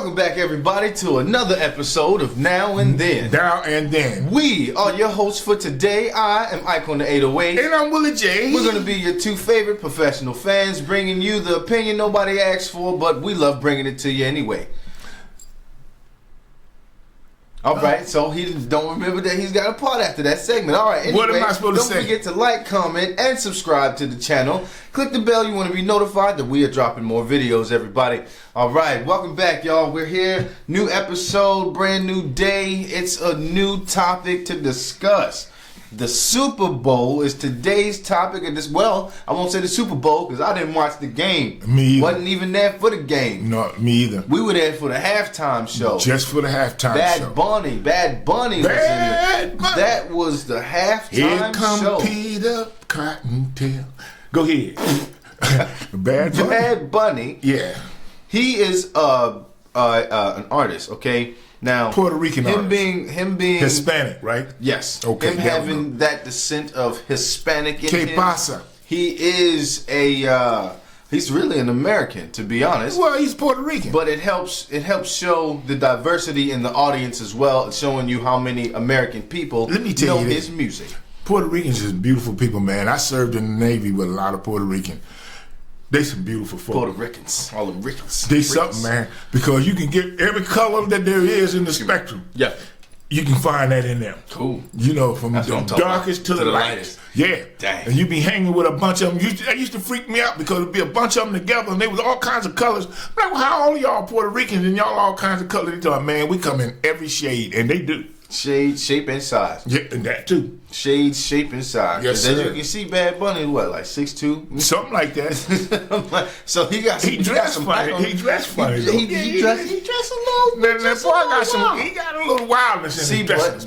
Welcome back, everybody, to another episode of Now and Then. Now and Then. We are your hosts for today. I am Ike on the 808. And I'm Willie J. We're going to be your two favorite professional fans, bringing you the opinion nobody asked for, but we love bringing it to you anyway. All right, so he don't remember that he's got a part after that segment. All right, anyway, what am I supposed to say? Don't forget to like, comment, and subscribe to the channel. Click the bell. You want to be notified that we are dropping more videos, everybody. All right, welcome back, y'all. We're here. New episode, brand new day. It's a new topic to discuss. The Super Bowl is today's topic of this. Well, I won't say the Super Bowl because I didn't watch the game. Me either. Wasn't even there for the game. No, me either. We were there for the halftime show. Just for the halftime show. Bad Bunny was in it. That was the halftime Here come show. Peter Cottontail. Go ahead. Bad Bunny. Bad Bunny. Yeah. He is an artist. Okay. Now Puerto Rican him artist. being Hispanic, right? yes. Okay, Him there we having that descent of Hispanic in Que him. pasa? He is he's really an American, to be honest. Well, he's Puerto Rican. But it helps show the diversity in the audience as well, showing you how many American people Let me tell know you this. his music. Puerto Ricans is beautiful people, man. I served in the Navy with a lot of Puerto Rican. They some beautiful folk. Puerto Ricans, all the Ricans. They Ricans. something, man. Because you can get every color that there is in the spectrum. Yeah. You can find that in there. Cool. You know, from That's the what I'm talking darkest about. to the lightest. Yeah. Dang. And you be hanging with a bunch of them. That used to freak me out because it'd be a bunch of them together and they was all kinds of colors. I'm like, well, how all of y'all Puerto Ricans and y'all all kinds of colors? They talk, man, we come in every shade. And they do. Shade, shape, and size. Yeah, and that too. Shade, shape, and size. Yes, As sir. you can see, Bad Bunny, what, like 6'2"? Something like that. So he got some. He dressed some funny. height on- He dressed funny. though. He dressed a little. That just boy a little got some. wild. He got a little wildness in See, his but dressing.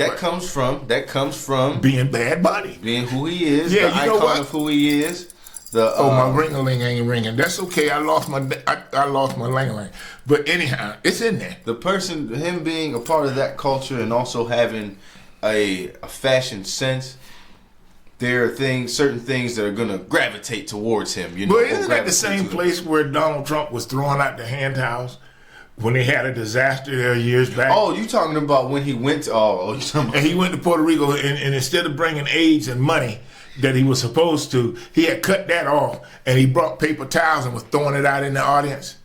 that comes from being Bad Bunny. being who he is, Yeah, the you know icon what? of who he is. The Oh, my ring-a-ling ain't ringing. That's okay. I lost my ling-a-ling. But anyhow, it's in there. the person, him being a part of that culture and also having a fashion sense. There are certain things that are gonna gravitate towards him. You know, But or isn't that the gravitate same to him. place where Donald Trump was throwing out the hand towels when they had a disaster there years back? Oh, you talking about when he went to? Oh, you talking about? And he went to Puerto Rico, and instead of bringing AIDS and money that he was supposed to, he had cut that off, and he brought paper towels and was throwing it out in the audience.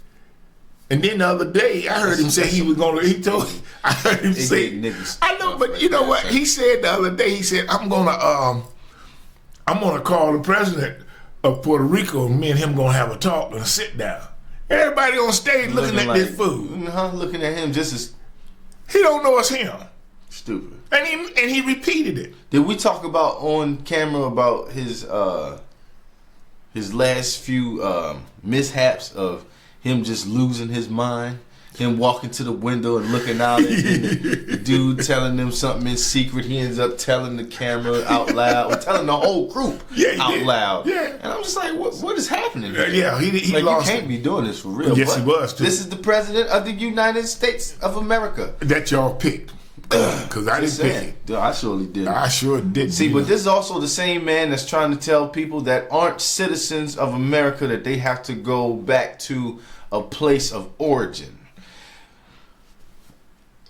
And then the other day, I heard him say he was going to. He told. I heard him They say. get niggas. I know, but you know what he said the other day? He said, "I'm gonna call the president of Puerto Rico, and me and him gonna have a talk and a sit down." Everybody on stage looking at this fool. Looking at him just as He don't know it's him, stupid. and he repeated it. Did we talk about on camera about his last few mishaps of him just losing his mind? Him walking to the window and looking out and the dude telling them something in secret. He ends up telling the camera out loud, or telling the whole group Yeah, he out did. loud. Yeah. And I'm just like, what is happening here? Yeah, he Like, lost you can't it. be doing this for real. Yes, but he was, too. This is the president of the United States of America. That y'all picked, because I didn't Just pick saying. it. Dude, I surely did. I sure did. See, but this is also the same man that's trying to tell people that aren't citizens of America that they have to go back to a place of origin.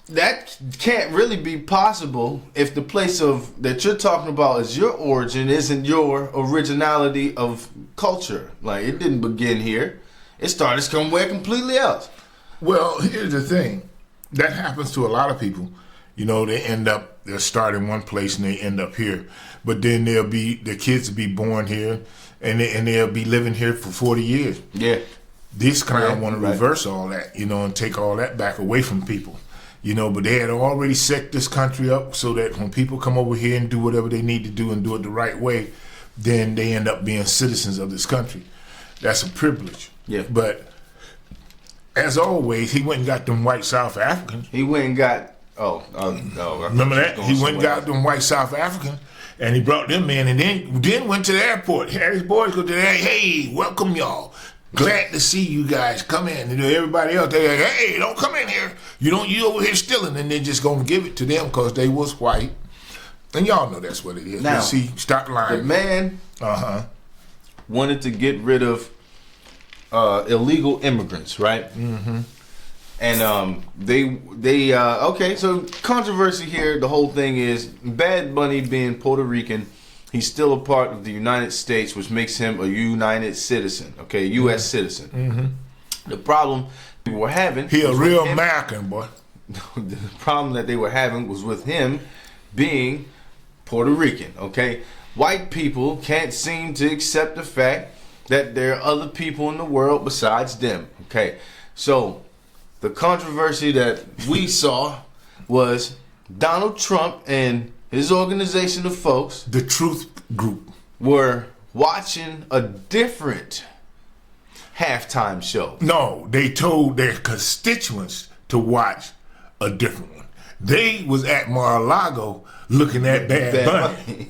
That can't really be possible if the place of that you're talking about is your origin, isn't your originality of culture. Like, it didn't begin here. It started somewhere completely else. Well, here's the thing. That happens to a lot of people. You know, they'll start in one place and they end up here. But then their kids will be born here and they'll be living here for 40 years. Yeah. This clown Right, want to right. reverse all that, you know, and take all that back away from people. You know, but they had already set this country up so that when people come over here and do whatever they need to do and do it the right way, then they end up being citizens of this country. That's a privilege. Yeah. But as always, he went and got them white South Africans. He went and got I Remember thought that? you was He going went and somewhere got them white South Africans, and he brought them in, and then went to the airport. He had his boys go to there. Hey, welcome y'all. Glad to see you guys. Come in. And everybody else, they like, hey, don't come in here. You over here stealing, and they're just gonna give it to them because they was white. And y'all know that's what it is. Now, But see, stop The lying. man wanted to get rid of illegal immigrants, right? Mm-hmm. And they okay. So controversy here. The whole thing is Bad Bunny being Puerto Rican. He's still a part of the United States, which makes him a United citizen. Okay, U.S. citizen. Mm-hmm. The problem we were having. He a real American boy. The problem that they were having was with him being Puerto Rican. Okay, white people can't seem to accept the fact that there are other people in the world besides them. Okay, so the controversy that we saw was Donald Trump and his organization of folks, the Truth Group, were watching a different halftime show. No, they told their constituents to watch a different one. They was at Mar-a-Lago looking at Bad Bunny.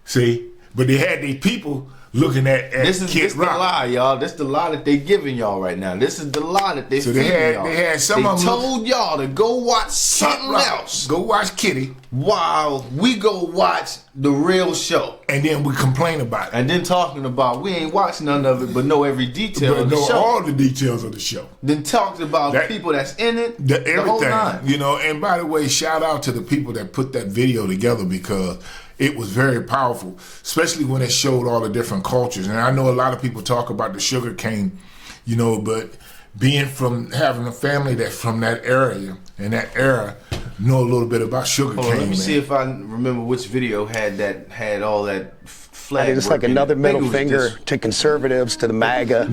See? But they had these people looking at this is Kid Rock. The lie, y'all. This is the lie that they giving y'all right now. This is the lie that they feeding y'all. They had some of them told y'all to go watch something else. Go watch Kitty. While we go watch the real show. And then we complain about it. And then talking about we ain't watched none of it, but know every detail of the show. Know all the details of the show. Then talked about people that's in it. Everything. The whole nine. You know, and by the way, shout out to the people that put that video together because it was very powerful, especially when it showed all the different cultures. And I know a lot of people talk about the sugar cane, you know, but being from having a family that's from that area and that era, know a little bit about sugar cane. Let me see if I remember which video had all that flag. It's like another middle finger to conservatives, to the MAGA,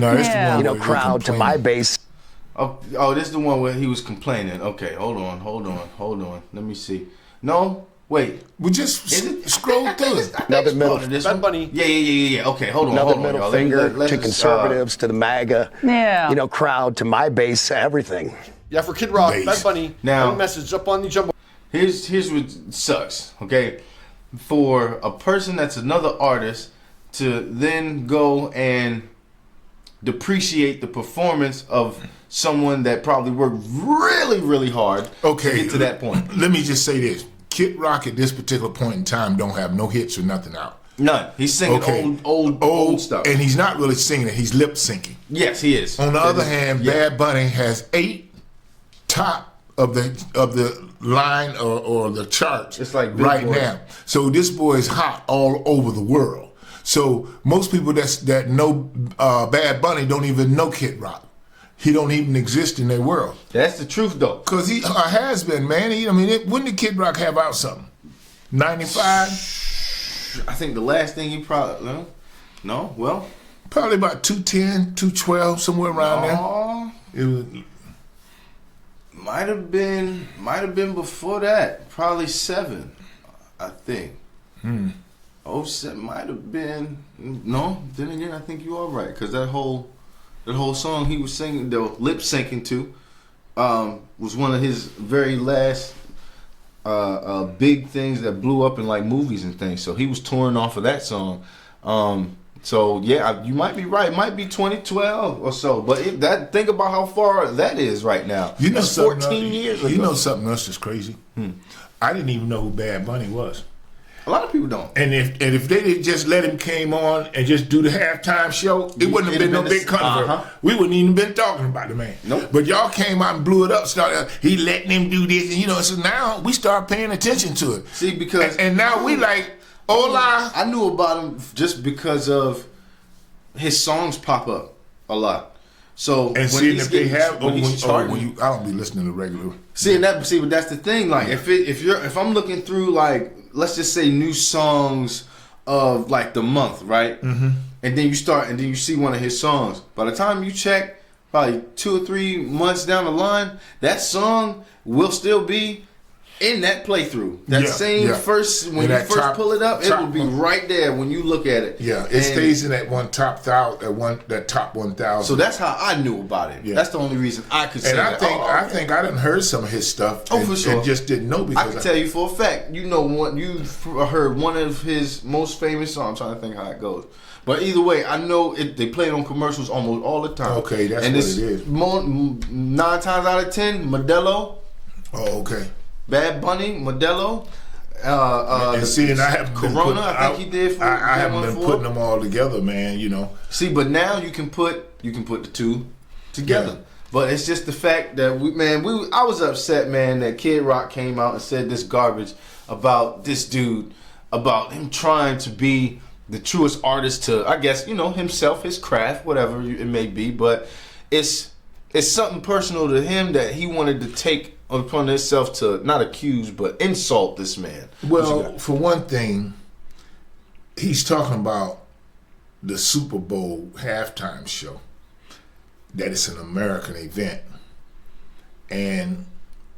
crowd, to my base. Oh, this is the one where he was complaining. Okay, hold on. Let me see. No. Wait, we just scroll through it. Another middle, Bad Bunny. Yeah. Okay, hold on. Another middle finger to conservatives, to the MAGA, crowd, to my base, everything. Yeah, for Kid Rock, Bad Bunny. Now, message up on the jumbo. Here's what sucks. Okay, for a person that's another artist to then go and depreciate the performance of someone that probably worked really, really hard to get to that point. Let me just say this. Kid Rock at this particular point in time don't have no hits or nothing out. None. He's singing old stuff. And he's not really singing it. He's lip syncing. Yes, he is. On the other hand, Bad Bunny has 8 top of the line or the charts it's like right now. So this boy is hot all over the world. So most people that know Bad Bunny don't even know Kid Rock. He don't even exist in their world. That's the truth, though. Because he has been, man. When did Kid Rock have out something? 95? I think the last thing he probably... No? Well... Probably about 210, 212, somewhere around there. It was... Might have been before that. Probably 7, I think. 07 might have been... No, then again, I think you are right. Because that whole song he was singing, the lip syncing to, was one of his very last big things that blew up in like movies and things. So he was touring off of that song. So yeah, you might be right. It might be 2012 or so. But think about how far that is right now. You know, that's 14 years ago. You know something else that's crazy? I didn't even know who Bad Bunny was. A lot of people don't. And if they did just let him came on and just do the halftime show, it wouldn't have been no big controversy. We wouldn't even been talking about the man. Nope. But y'all came out and blew it up. He letting him do this, and so now we start paying attention to it. See, because and now we like, hola. I knew about him just because of his songs pop up a lot. So and seeing if they have I don't be listening to regular. But that's the thing. Like if I'm looking through like, let's just say new songs of like the month, right? Mm-hmm. And then you see one of his songs. By the time you check, probably 2 or 3 months down the line, that song will still be in that playthrough. That first, when you first pull it up, it will be right there when you look at it. Yeah, it stays in that top 1,000. So that's how I knew about it. Yeah. That's the only reason I could say that. I think I done heard some of his stuff. For sure. And just didn't know because I can tell you for a fact. You've heard one of his most famous songs. I'm trying to think how it goes. But either way, I know they play it on commercials almost all the time. Okay, that's what it is. 9 times out of 10, Modelo. Oh, okay. Bad Bunny, Modelo, and I haven't Corona. I think he did. I haven't been putting them all together, man. See, but now you can put the two together. Yeah. But it's just the fact that I was upset, man, that Kid Rock came out and said this garbage about this dude, about him trying to be the truest artist to, I guess, himself, his craft, whatever it may be. But it's something personal to him that he wanted to take upon himself to not accuse but insult this man. Well, for one thing, he's talking about the Super Bowl halftime show, that it's an American event. And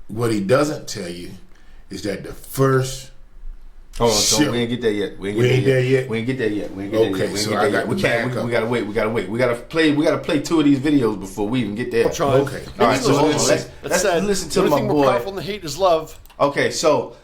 what he doesn't tell you is that the first we ain't get there yet. We ain't there yet. Okay, so I got to back up. We gotta wait. We gotta play 2 of these videos before we even get there. I'll try. Okay. All right, so let's listen to my The only thing more boy. powerful than hate is love. Okay, so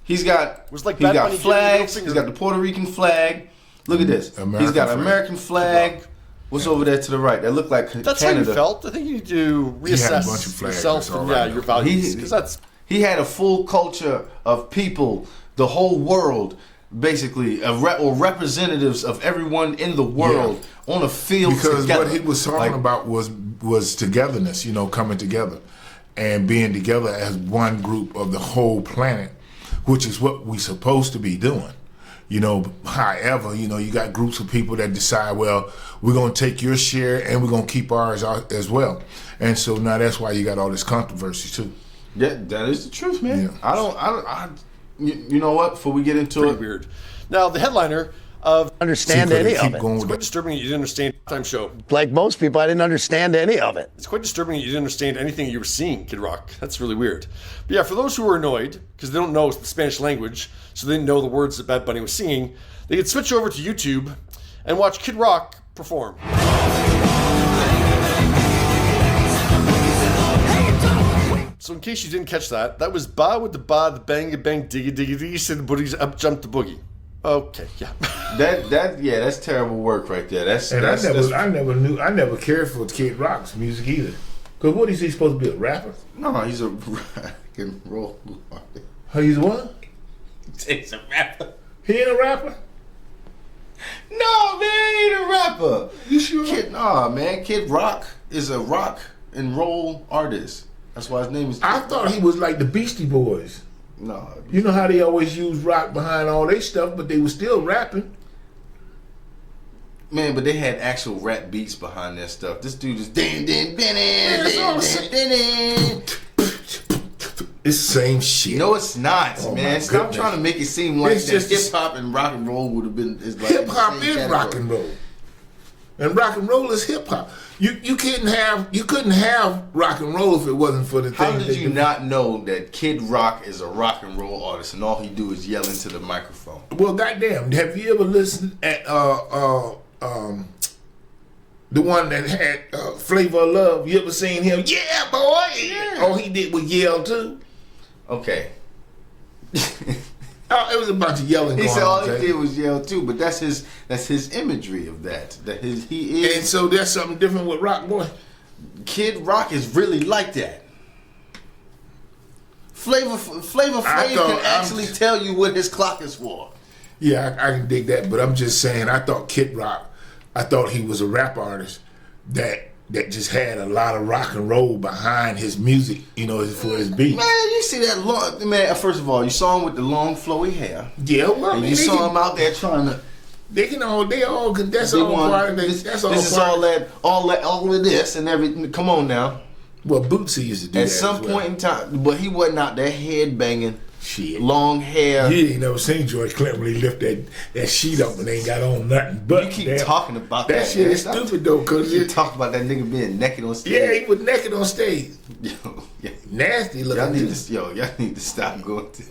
he's got Bad Bunny flags. giving He's the got the Puerto Rican flag. Look at this. American He's got an flag. American flag. What's over there to the right? That look like That's Canada. how you felt. I think you need to He had a reassess bunch of flags, yourself that's all and I know. your values. Because that's He had a full culture of people, the whole world, basically, or representatives of everyone in the world on a field because together. what he was talking about was togetherness, coming together and being together as one group of the whole planet, which is what we're supposed to be doing. However, you got groups of people that decide, well, we're going to take your share and we're going to keep ours out as well. And so now that's why you got all this controversy too. Yeah, that is the truth, man. Yeah. You know what? Before we get into pretty it, weird. Now, the headliner of Understand any of it. it's quite disturbing that you didn't understand the time show. Like most people, I didn't understand any of it. It's quite disturbing that you didn't understand anything you were seeing, Kid Rock. That's really weird. But yeah, for those who are annoyed, because they don't know the Spanish language, so they didn't know the words that Bad Bunny was singing, they could switch over to YouTube and watch Kid Rock perform. So in case you didn't catch that, that was ba with the ba, the bang, the bang, diggy, diggy, diggy, said the booties, up jumped the boogie. Okay, yeah. that's terrible work right there. I never cared for Kid Rock's music either. Cause what is he supposed to be, a rapper? No, he's a rock and roll artist. He's what? He's a rapper. He ain't a rapper? No, man, he ain't a rapper. You sure? Kid Rock is a rock and roll artist. That's why his name is. I thought he was like the Beastie Boys. No. You know how they always use rock behind all their stuff, but they were still rapping. Man, but they had actual rap beats behind their stuff. This dude is It's the same shit. No, it's not, Oh, man. my Stop goodness. trying to make it seem like It's just hip hop and rock and roll would have been. Hip hop is rock and roll, and rock and roll is hip hop. You couldn't have rock and roll if it wasn't for the thing. How did you not know that Kid Rock is a rock and roll artist and all he do is yell into the microphone? Well, goddamn, have you ever listened at the one that had Flavor of Love? You ever seen him? Yeah, boy. Yeah. All he did was yell too. Okay. Oh, it was a bunch of yelling. He going said all on, he did was yell too, but that's his imagery of that. He is. And so there's something different with Rock Boy. Kid Rock is really like that. Flavor Flav can actually tell you what his clock is for. Yeah, I can dig that, but I'm just saying, I thought Kid Rock, I thought he was a rap artist that just had a lot of rock and roll behind his music, for his beats. Man, you see that long man. First of all, you saw him with the long flowy hair. Yeah, well, And you saw him out there trying to. That's all part of it. That's all This is all of this and everything. Come on now. Well, Bootsy used to do that. At some point in time, but he wasn't out there head banging, shit, long hair. You ain't never seen George Clinton when he lift that sheet up and they ain't got on nothing but. You keep talking about that. That shit is man. stupid though, cause you talk about that nigga being naked on stage. Yeah, he was naked on stage. Yeah. Nasty looking. Y'all need to stop going to.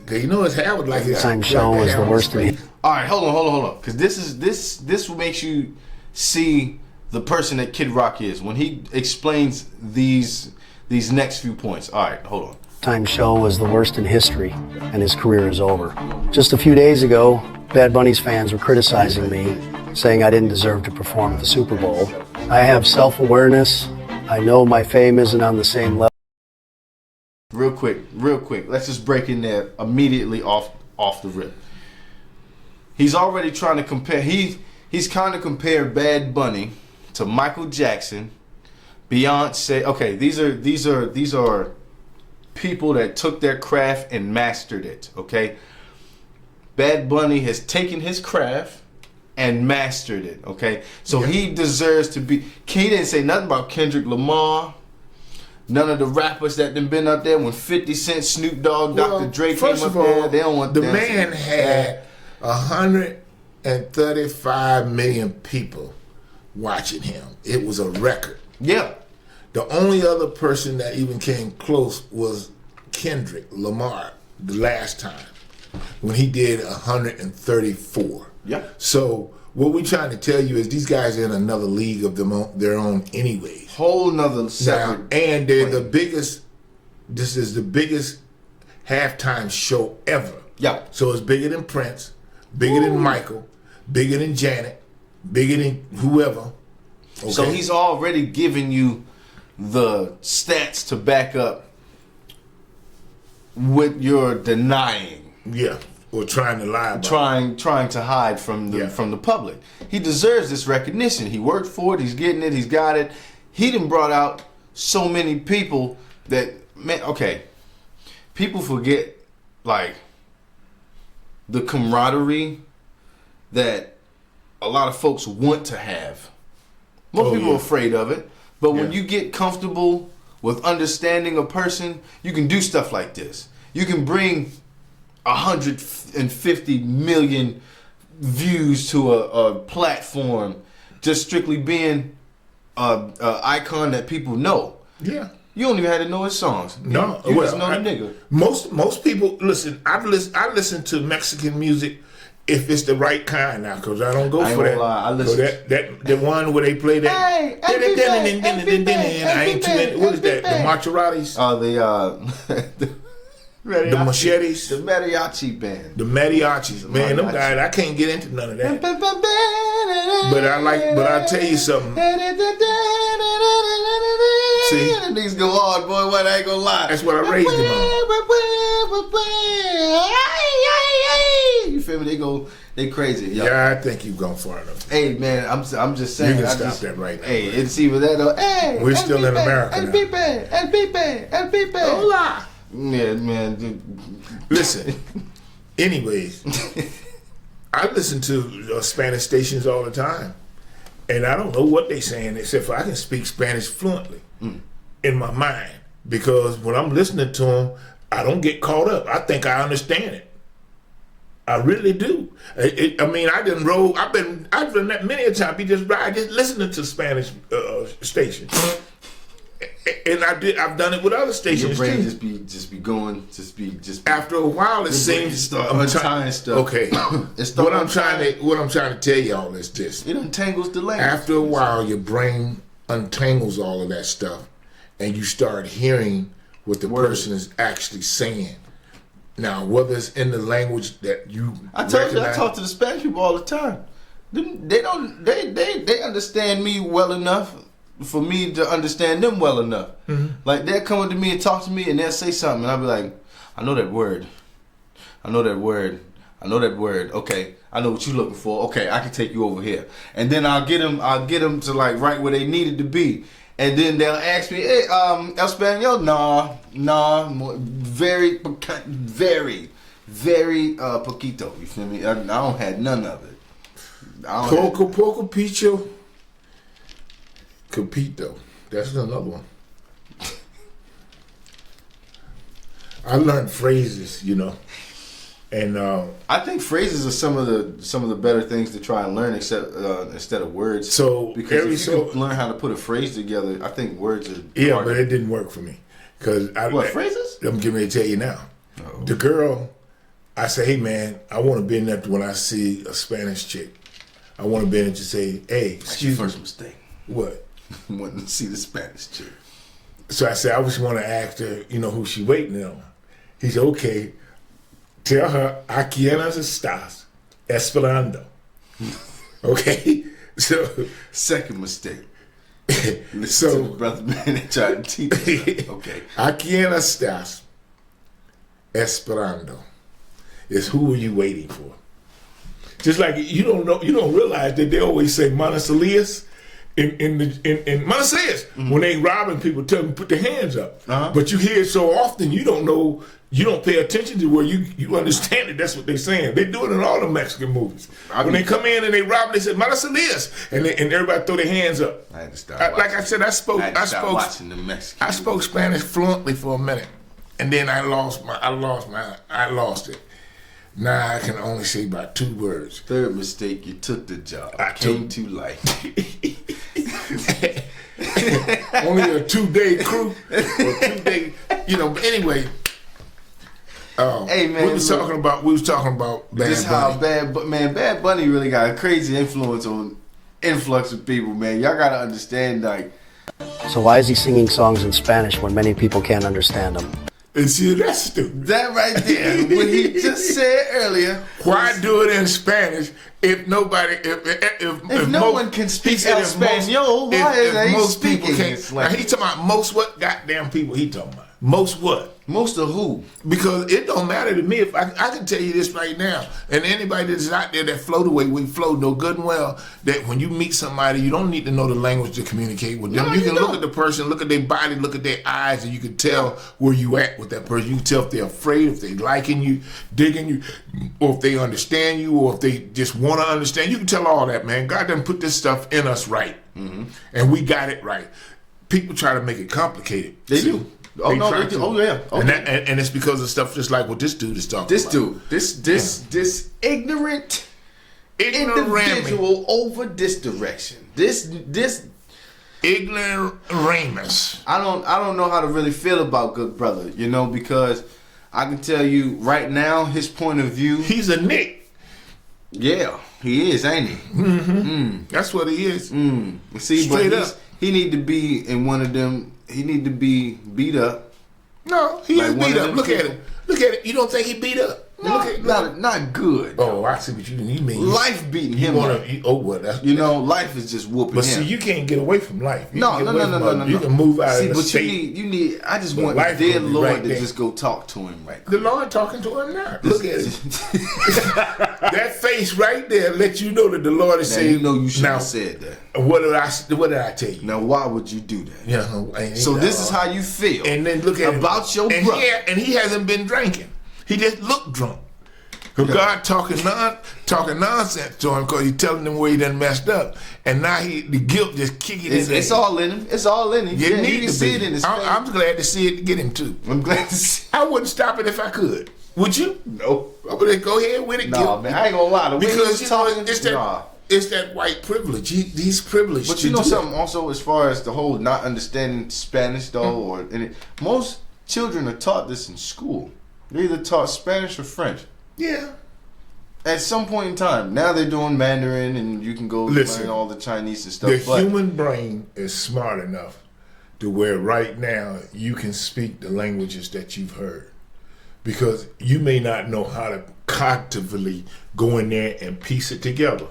His hair was like his Time show was the worst of me. All right, hold on, because this makes you see the person that Kid Rock is when he explains these next few points. All right, hold on. Time show was the worst in history, and his career is over. Just a few days ago, Bad Bunny's fans were criticizing me, saying I didn't deserve to perform at the Super Bowl. I have self-awareness. I know my fame isn't on the same level. Real quick. Let's just break in there immediately off the rip. He's already trying to compare. He's kind of compared Bad Bunny to Michael Jackson, Beyonce. Okay, these are people that took their craft and mastered it. Okay, Bad Bunny has taken his craft and mastered it. Okay, so he deserves to be. He didn't say nothing about Kendrick Lamar. None of the rappers that done been up there when 50 Cent, Snoop Dogg, Dr. Dre came first up of all, there. They don't want the that. man had 135 million people watching him. It was a record. Yeah. The only other person that even came close was Kendrick Lamar the last time when he did 134. Yeah. So what we're trying to tell you is these guys are in another league of their own anyways. Whole nother Now, separate. and they're the biggest. This is the biggest halftime show ever. Yeah. So it's bigger than Prince, bigger than Michael, bigger than Janet, bigger than whoever. Okay? So he's already giving you the stats to back up what you're denying, or trying to lie about. trying to hide from the Yeah. from the public. He deserves this recognition. He worked for it. He's getting it. He's got it. He done brought out so many people that, man. Okay, people forget like the camaraderie that a lot of folks want to have. Most people are afraid of it, but when you get comfortable with understanding a person, you can do stuff like this. You can bring 150 million views to a platform just strictly being a icon that people know. Yeah. You don't even have to know his songs. No, you well, just know the nigga. Most people listen. I listen to Mexican music if it's the right kind now, because I don't go I ain't for gonna that. lie, I listen. So that the one where they play that. Hey, I ain't too into. What is that? The Macheratis, the Machetes, The mariachi band. the Mariachis. Man, them mariachi. guys, I can't get into none of that. But I tell you something. See? Niggas go hard, boy. What I ain't gonna lie. That's what I raised them on. You feel me? They crazy. Yo. Yeah, I think you've gone far enough. Hey man, I'm just saying. You can I stop just, that right now. Hey, it's either that or hey. We're still in America El now. Pipe. Hola. Yeah, man. Dude. Listen. Anyways, I listen to Spanish stations all the time, and I don't know what they're saying except for I can speak Spanish fluently in my mind, because when I'm listening to them, I don't get caught up. I think I understand it. I really do. I mean, I've done that many a time. Just listening to Spanish stations, and I've done it with other Your stations brain too. just be going. After a while, it seems start I'm untying stuff. Okay, It start what I'm untying. trying to tell y'all is this: It untangles the language. after a while, your brain untangles all of that stuff, and you start hearing what the person is actually saying. Now, whether it's in the language that you I told you, I recognize- talk to the Spanish people all the time. They understand me well enough for me to understand them well enough. Like they'll come up to me and talk to me, and they'll say something, and I'll be like, I know that word. Okay, I know what you're looking for. Okay, I can take you over here, and then I'll get them to like right where they needed to be. And then they'll ask me, hey, El Español? Nah, very poquito. You feel me? I don't have none of it. Poco Picho Capito. That's another one. I learned phrases, and I think phrases are some of the better things to try and learn, except instead of words. so Because if you can learn how to put a phrase together, I think words are yeah, harder. but it didn't work for me because phrases? I'm getting ready to tell you now. Uh-oh. The girl, I say, hey man, I want to be in that when I see a Spanish chick. I want to be in to say, hey, That's your excuse me, first mistake. what? Wanting to see the Spanish chick. So I said, I just want to ask her, who she waiting on. He said, okay, tell her, ¿a quiénes estás esperando? Okay? So, Second mistake. Listen to so the brother man and try to teach us. Okay. ¿a quién estás esperando? Is who are you waiting for? Just like you don't realize that they always say Manos Elias. in Marseilles, when they robbing people, tell them to put their hands up. Uh-huh. But you hear it so often, you don't know, you don't pay attention to where you understand it. That's what they're saying. They do it in all the Mexican movies. When they come in and they rob, they say Marseilles, and everybody throw their hands up. I had to stop Like I said, I spoke watching the Mexican. I spoke Spanish fluently for a minute, and then I lost it. Now I can only say about 2 words. Third mistake, you took the job. I Came too light. Only a 2-day crew, or 2-day, But anyway, Hey man, we was talking about Bad just Bunny. how Bad Bunny really got a crazy influence on influx of people, man. Y'all gotta understand, like, So why is he singing songs in Spanish when many people can't understand them? And see, that's stupid. that right there, what he just said earlier. Why do it in Spanish if nobody, if no most- one can he speak said if Espanol, most- why if is they most people speaking can't? this Now, language? he talking about most what goddamn people he talking about? Most what? Most of who? Because it don't matter to me if I can tell you this right now, and anybody that's out there that flow the way we flow know good and well that when you meet somebody, you don't need to know the language to communicate with them. No, you you can look don't. at the person, look at their body, look at their eyes, and you can tell where you at with that person. You can tell if they're afraid, if they liking you, digging you, or if they understand you, or if they just want to understand. You can tell all that, man. God done put this stuff in us right, and we got it right. People try to make it complicated. They do. Oh, no, try they do. to. Oh, yeah. Oh, and, yeah. and it's because of stuff just like what this dude is talking This about. dude, this ignorant Ignoramus. individual over this direction. This Ignoramus. I don't know how to really feel about good brother, because I can tell you right now his point of view. He's a Nick. Yeah, he is, ain't he? That's what he is. See, Straight but up. he need to be in one of them. He need to be beat up. No, he Like is one beat of up. them Look at people. it. Look at it. You don't think he beat up? Look at Not good. Oh, I see what you mean. Life beating You him wanna? up. Well, that's Life is just whooping But him. see, you can't get away from life. You No. can get away from You can move out See, of the but state. you need. I just But want the life dear gonna be Lord right to there. just go talk to him right The Lord talking to him now. Look at it. That face right there let you know that the Lord is Now, saying. you should now, have said that. What did I tell you? Now, why would you do that? Yeah. So this is how you feel. And then look at about your and brother. and he hasn't been drinking. He just looked drunk. Because God talking nonsense to him because he's telling him where he done messed up. And now the guilt just kicking in. It's all in him. It's all in him. You Yeah, need you can to see be. it in his face. I'm glad to see it to get him too. I'm glad to see. I wouldn't stop it if I could. Would you? No. I would go ahead with it. Nah, man, I ain't gonna lie. The way he Because was you know, talking, it's that nah. it's that white privilege. He's privileged. But to you know do something also, as far as the whole not understanding Spanish though, most children are taught this in school. They're either taught Spanish or French. Yeah. At some point in time, now they're doing Mandarin, and you can go Listen, learn all the Chinese and stuff. The but human brain is smart enough to where right now you can speak the languages that you've heard. Because you may not know how to cognitively go in there and piece it together.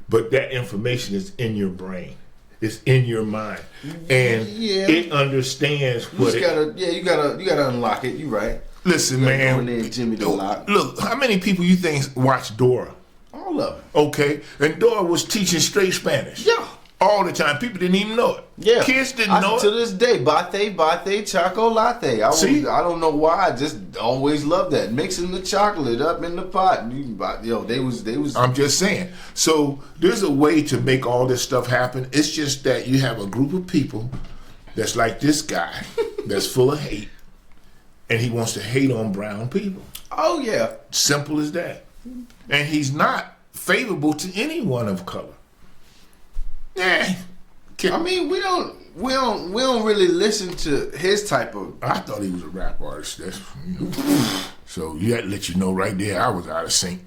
But that information is in your brain. It's in your mind. And Yeah. it understands what it you gotta unlock it. You right. Listen, You gotta man. go in there and Jimmy the lock. Look, how many people you think watch Dora? All of it. Okay, and Dora was teaching straight Spanish. Yeah. All the time. People didn't even know it. Yeah, Kids didn't know To it. this day, bate, chocolate. See? I don't know why. I just always loved that mixing the chocolate up in the pot. They was. I'm just saying. So there's a way to make all this stuff happen. It's just that you have a group of people that's like this guy that's full of hate, and he wants to hate on brown people. Oh yeah. Simple as that. And he's not favorable to anyone of color. Yeah. I mean, we don't really listen to his type of. I thought he was a rap artist. That's, so you had to let you know right there I was out of sync.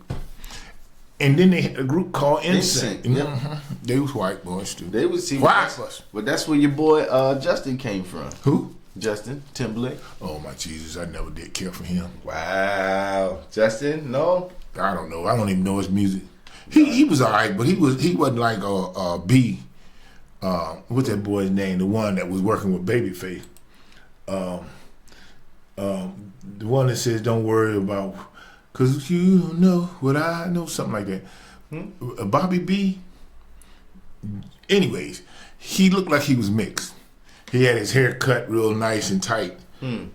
And then they had a group called NSYNC. NSYNC, yep. They was white boys too. They would see. White But that's where your boy Justin came from. Who? Justin Timberlake. Oh my Jesus! I never did care for him. Wow, Justin. No. I don't know. I don't even know his music. He was alright, but he wasn't like a B. What's that boy's name? The one that was working with Babyface. The one that says, "Don't worry about, 'cause you know what I know," something like that. Bobby B. Anyways, he looked like he was mixed. He had his hair cut real nice and tight. And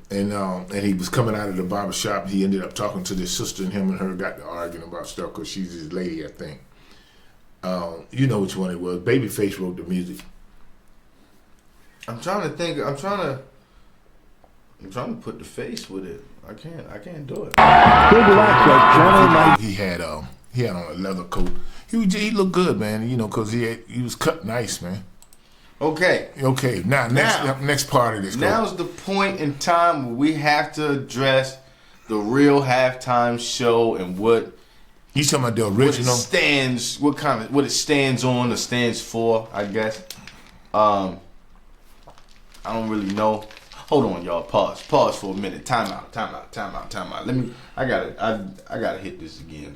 he was coming out of the barber shop. He ended up talking to this sister, and him and her got to arguing about stuff because she's his lady, I think. You know which one it was. Babyface wrote the music. I'm trying to think. I'm trying to put the face with it. I can't do it. He had on a leather coat. He looked good, man. You know, because he was cut nice, man. Okay. Okay. Now next part of this. Now's the point in time where we have to address the real halftime show and what you talking about the what it original? stands, what it stands on or stands for, I guess. I don't really know. Hold on, y'all. Pause for a minute. Time out. I gotta hit this again.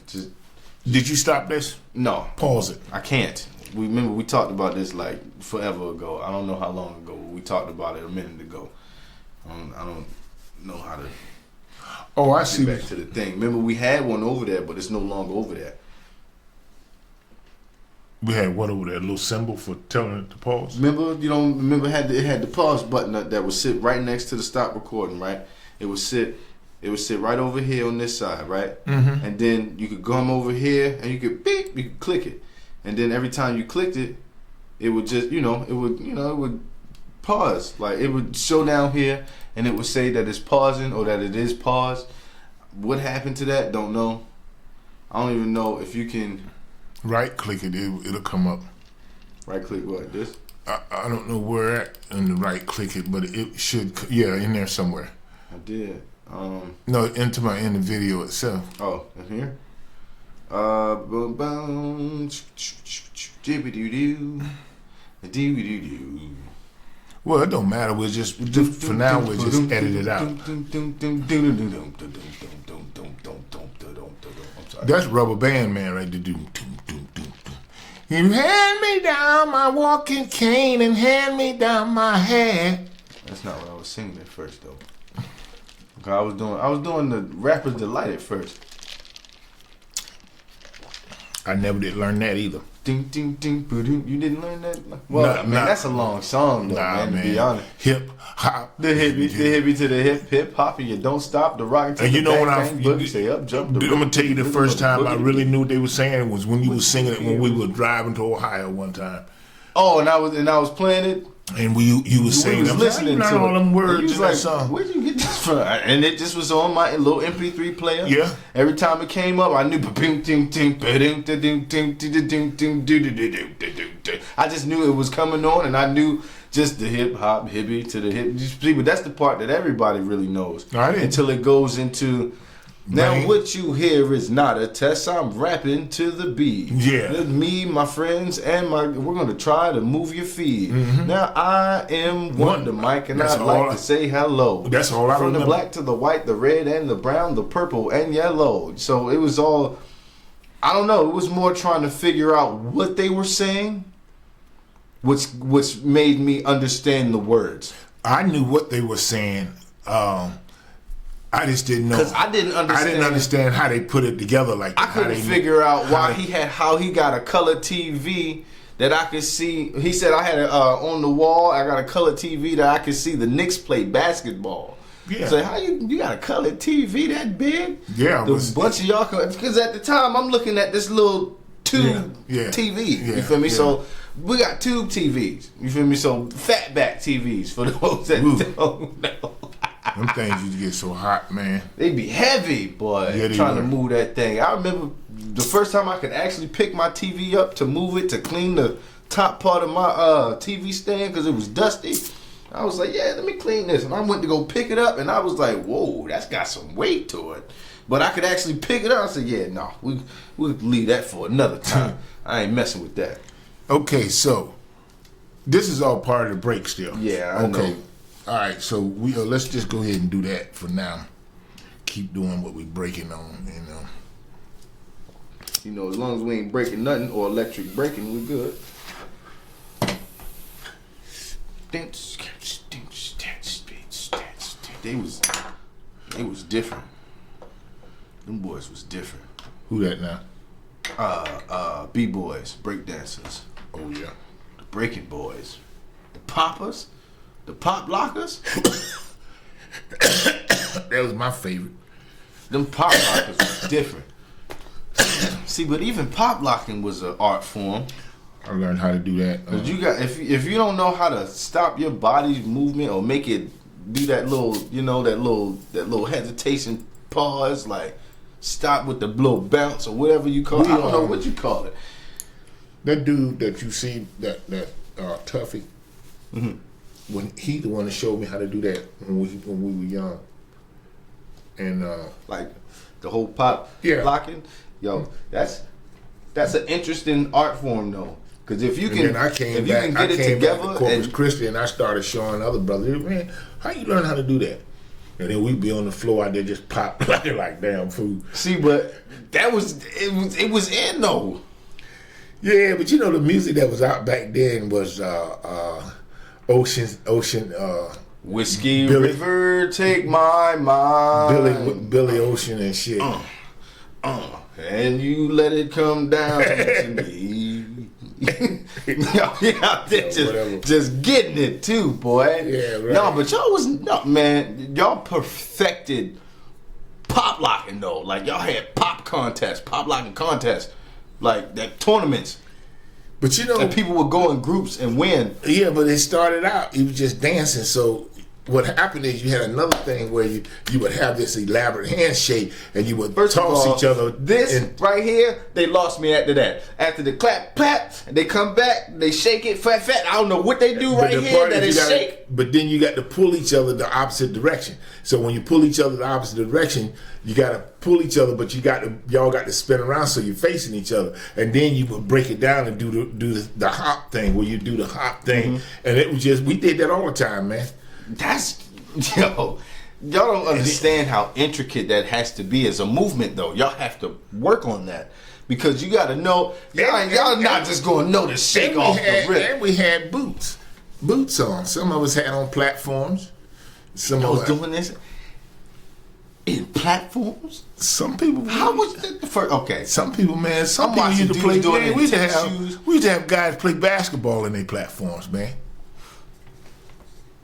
Did you stop this? No. Pause it. I can't. Remember we talked about this like forever ago. I don't know how long ago. We talked about it a minute ago. I don't know how to I see. get back to the thing. Remember we had one over there, but it's no longer over there. We had what over there? A little symbol for telling it to pause? Remember, it had the pause button that would sit right next to the stop recording, right? It would sit right over here on this side, right? Mm-hmm. And then you could come over here and you could click it. And then every time you clicked it, it would just, it would pause. Like it would show down here and it would say that it's pausing or that it is paused. What happened to that? Don't know. I don't even know if you can Right click it, it'll come up. right click what, this? I don't know where at in the right click it, but it should, in there somewhere. I did. No, in the video itself. Oh, in here? Boom, boom, doo-doo-doo, doo-doo-doo. Well, it don't matter. We'll just for now we'll just edit it out. I'm sorry. That's Rubber Band Man right there. You hand me down my walking cane and hand me down my hat. That's not what I was singing at first though. Okay, I was doing the Rapper's Delight at first. I never did learn that either. Ding ding ding ba-doom. You didn't learn that? Well, that's a long song though, man. To be honest, hip hop, the hippie to the hip hop, and you don't stop the rock to and the you know bang, when bang, boogie, say up jump. I'm gonna tell you the first time I really knew what they were saying was when you was singing it when we were driving to Ohio one time. Oh, and I was playing it. And you was saying, was listening to all them words in like, that song. Where'd you get this from? And it just was on my little MP3 player. Yeah. Every time it came up, I knew. I just knew it was coming on, and I knew just the hip hop, hippie to the hip. But that's the part that everybody really knows. I didn't. Until it goes into. Now Bang. what you hear is not a test. I'm rapping to the beat. Yeah. Me, my friends, and we're gonna try to move your feet. Mm-hmm. Now I am Wonder Mike, and That's I'd all like I- to say hello. That's all I From the remember. black to the white, the red and the brown, the purple and yellow. So it was all. I don't know. It was more trying to figure out what they were saying, which made me understand the words. I knew what they were saying. I just didn't know. 'Cause I didn't understand how they put it together like that. I couldn't figure out why how he got a color TV that I could see. He said I had on the wall. I got a color TV that I could see the Knicks play basketball. Yeah. So how you got a color TV that big? Yeah, the was- bunch of y'all because at the time I'm looking at this little tube Yeah. TV. Yeah. You feel me? Yeah. So we got tube TVs. You feel me? So fatback TVs for those that Ooh. don't know. Them things used to get so hot, man. They be heavy, boy, Yeah, they trying to were. move that thing. I remember the first time I could actually pick my TV up to move it to clean the top part of my TV stand because it was dusty. I was like, yeah, let me clean this. And I went to go pick it up, and I was like, whoa, that's got some weight to it. But I could actually pick it up. I said, yeah, no, we'll leave that for another time. I ain't messing with that. Okay, so this is all part of the break still. Yeah, I okay. know. All right, so we let's just go ahead and do that for now. Keep doing what we're breaking on, You know, as long as we ain't breaking nothing or electric breaking, we good. They was different. Them boys was different. Who that now? B-boys, break dancers. Oh yeah. breaking boys, the poppers, the pop lockers. That was my favorite. Them pop lockers was different. See, but even pop locking was an art form. I learned how to do that. Cause you got if you don't know how to stop your body's movement or make it do that little that little hesitation pause, like stop with the little bounce or whatever you call it. I don't know what you call it. That dude that you see, that Tuffy, when he the one that showed me how to do that when we were young, and Like the whole pop Yeah. locking, yo, that's an interesting art form though. Because if you and can, then I came if you back. can I get it came back together, to Corpus and Christi, and I started showing other brothers, man, how you learn how to do that? And then we'd be on the floor out there just pop like damn food. see, but it was in though. Yeah, but you know the music that was out back then was Ocean. Whiskey Billy- River, take my mind. Billy Ocean and shit. And you let it come down to me. Yeah, whatever. just getting it too, boy. Yeah, right. No, but y'all perfected pop locking though. Like y'all had pop locking contests, like that tournaments, But you know, and people would go in groups and win. yeah, but it started out, it was just dancing. So what happened is you had another thing where you would have this elaborate handshake and you would First of toss all, each other. This and right here, they lost me after that. After the clap, they come back, they shake it, fat. I don't know what they do but right the here part that is is you gotta- shake. But then you got to pull each other the opposite direction. So when you pull each other the opposite direction, you got to pull each other, but y'all got to spin around so you're facing each other. And then you would break it down and do the hop thing where you do the hop thing. And it was just, we did that all the time, man. That's y'all don't understand how intricate that has to be as a movement though. Y'all have to work on that. Because you gotta know y'all not just gonna know to shake off the rip. And we had boots on. Some of us had on platforms. Some I of was us, doing this in platforms? some people. How was the first? Okay, Some people, man. Some I'm people watching used to dudes play. doing it Man, in we used to tennis have shoes. we used to have guys play basketball in their platforms, man.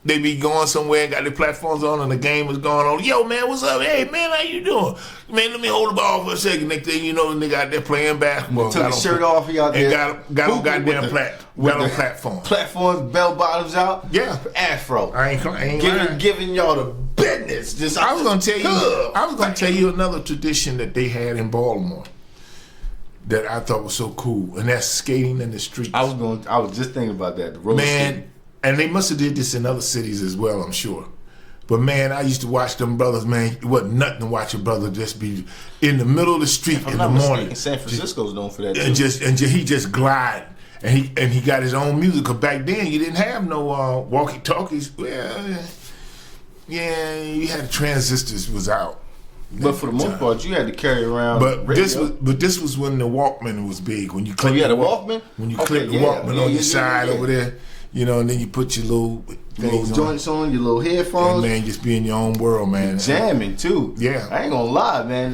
They be going somewhere and got their platforms on and the game was going on. Yo, man, what's up? Hey, man, how you doing? Man, let me hold the ball for a second. Next thing you know, the nigga out there playing basketball. took his shirt off, he out there and got on hooping goddamn with the platform. platforms, bell bottoms out. Yeah. Afro. I ain't lying. Giving y'all the business. Just I was gonna tell you. Ugh. I was gonna tell you another tradition that they had in Baltimore that I thought was so cool, and that's skating in the streets. I was just thinking about that. The roller Man, skating. and they must have did this in other cities as well, I'm sure. But man, I used to watch them brothers. Man, it wasn't nothing to watch a brother just be in the middle of the street If I'm in the not morning, mistaken, San Francisco's known for that too. and just he just glide. And he got his own music. 'Cause back then you didn't have no walkie talkies. Well, yeah, you had transistors was out. But for the most part, you had to carry around. But radio. this was when the Walkman was big. When you click you had the a Walkman? When you Okay, click the yeah. Walkman Yeah, on yeah, your side yeah. over there, you know, and then you put your little Things, on. joints on, your little And headphones. man, just be in your own world, man. Jamming too. Yeah. I ain't gonna lie, man.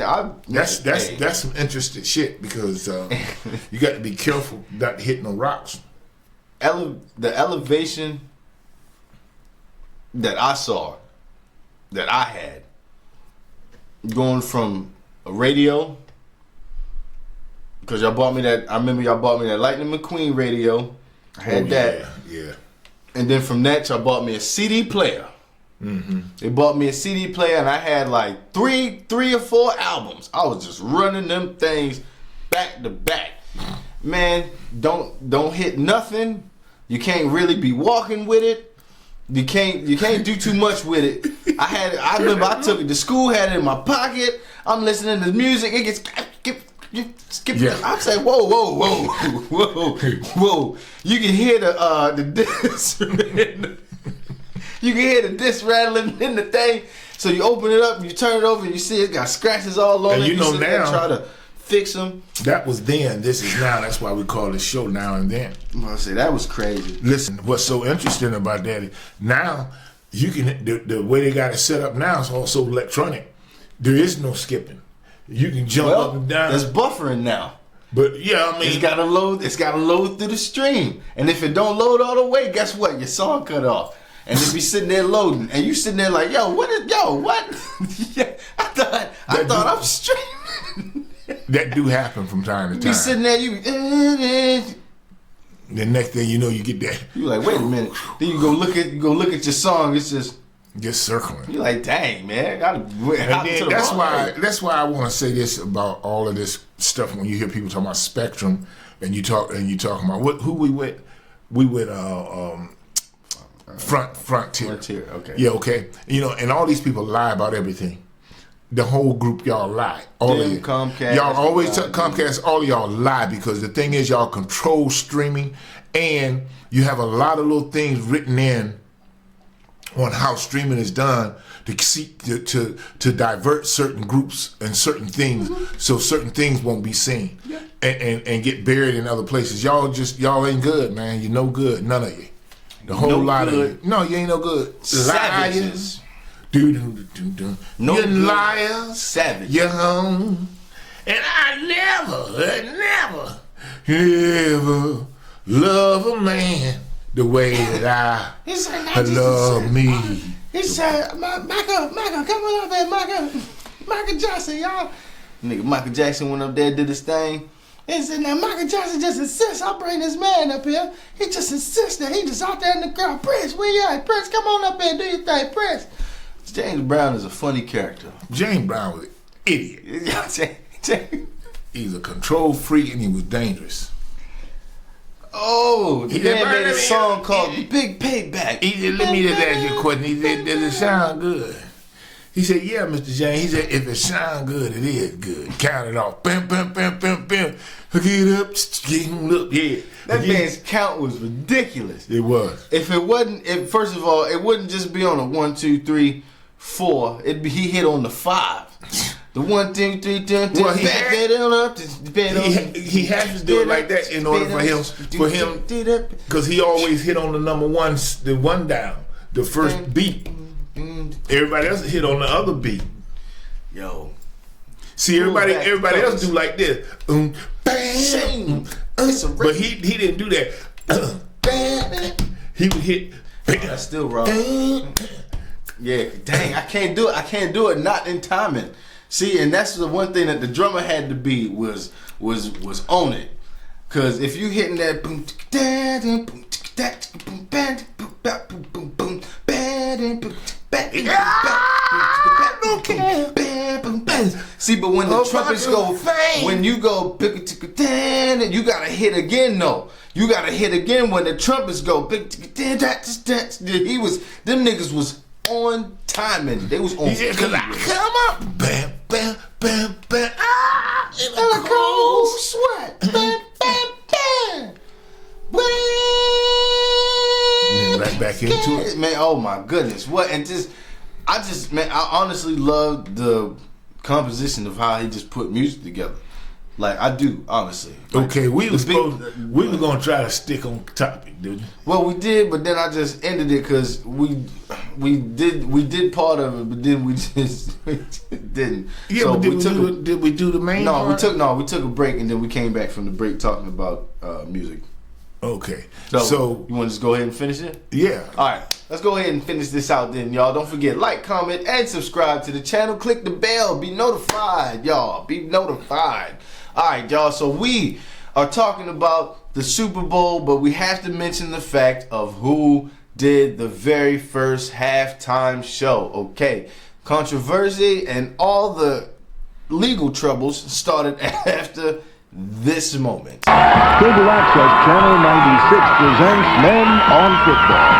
That's some interesting shit because you got to be careful not to hit no rocks. The elevation that I saw, that I had, going from a radio, because y'all bought me that. I remember y'all bought me that Lightning McQueen radio. I had that. Yeah. And then from that, y'all bought me a CD player. Mm-hmm. They bought me a CD player, and I had like three or four albums. I was just running them things back to back. Man, don't hit nothing. You can't really be walking with it. You can't do too much with it. I remember I took it to school, had it in my pocket. I'm listening to music. It gets skip. Yeah. I'm saying, whoa. You can hear the disc. You can hear the disc rattling in the thing. So you open it up, and you turn it over, and you see it got scratches all on And it. you know sit there and now- try to fix them. That was then. This is now. That's why we call this show Now and Then. I say that was crazy. Listen, what's so interesting about that is now you can the way they got it set up now is also electronic. There is no skipping. You can jump up Well, and down. there's buffering now. But yeah, I mean, It's gotta load. It's gotta load through the stream, and if it don't load all the way, guess what? Your song cut off, and it be sitting there loading, and you sitting there like, yo, what? Yeah, I thought I'm streaming. that do happen from time to You time. be sitting there, you The next thing you know, you get that like, wait a minute. Then you go look at your song. It's just circling. you like, dang man, I gotta. And then that's why I want to say this about all of this stuff. When you hear people talking about Spectrum, and you talking about who we with Frontier. Frontier, okay. Yeah, okay. You know, and all these people lie about everything. The whole group, y'all lie. All Them, of you. Comcast, Y'all always lie. Comcast. All of y'all lie because the thing is, y'all control streaming, and you have a lot of little things written in on how streaming is done to seek to divert certain groups and certain things, so certain things won't be seen and get buried in other places. Y'all ain't good, man. You're no good. None of you. The whole No lot good. of you. No, you ain't no good. Savages. Do. No You good. liars. Savage. Young. And I never love a man the way that He said, I love me. He said, Michael, come on up here, Michael Jackson, y'all. Nigga, Michael Jackson went up there, did his thing. He said, now Michael Jackson just insists I bring this man up here. He just insists that he just out there in the crowd. Prince, where you at? Prince, come on up here and do your thing, Prince. James Brown is a funny character. James Brown was an idiot. James. He's a control freak and he was dangerous. Oh, the He did man made a Burn song Me. called The Big Payback. He said, let me just ask you a question. He said, does it sound good? He said, yeah, Mr. James. He said, if it sounds good, it is good. Count it off. Bam, bam, bam, bam, bam. Get up, yeah. That man's count was ridiculous. It was. If it wasn't, first of all, it wouldn't just be on a 1, 2, 3, 4. He hit on the 5. The 1, 2, 3, 2, 2. Well, he has to do it like that in order for him, because he always hit on the number one, the one down, the first beat. Everybody else hit on the other beat. Yo. See, everybody else do like this. Bam, It's a but he didn't do that. He would hit. That's still wrong. Yeah, dang, I can't do it. I can't do it not in timing. See, and that's the one thing that the drummer had to be was on it. Cause if you hitting that boom, see, but when the trumpets go, when you go, you gotta hit again. No, you gotta hit again when the trumpets go. Them niggas was on timing. They was on. He said, 'cause I come up, bam, bam, bam, bam, in And a cold sweat. Bam, bam, bam. And then right back into it. Man, oh my goodness. What? And I honestly love the composition of how he just put music together. Like, I do, honestly. Like, Okay, we were the gonna try to stick on topic, dude. Well, we did, but then I just ended it because we did part of it, but then we just didn't. Yeah, So but did we do the main No, part? we took a break and then we came back from the break talking about music. Okay. So you want to just go ahead and finish it? Yeah. All right, let's go ahead and finish this out then, y'all. Don't forget, like, comment, and subscribe to the channel. Click the bell. Be notified, y'all. Be notified. All right, y'all. So we are talking about the Super Bowl, but we have to mention the fact of who did the very first halftime show. Okay, controversy and all the legal troubles started after this moment. Cable Access Channel 96 presents Men on Football.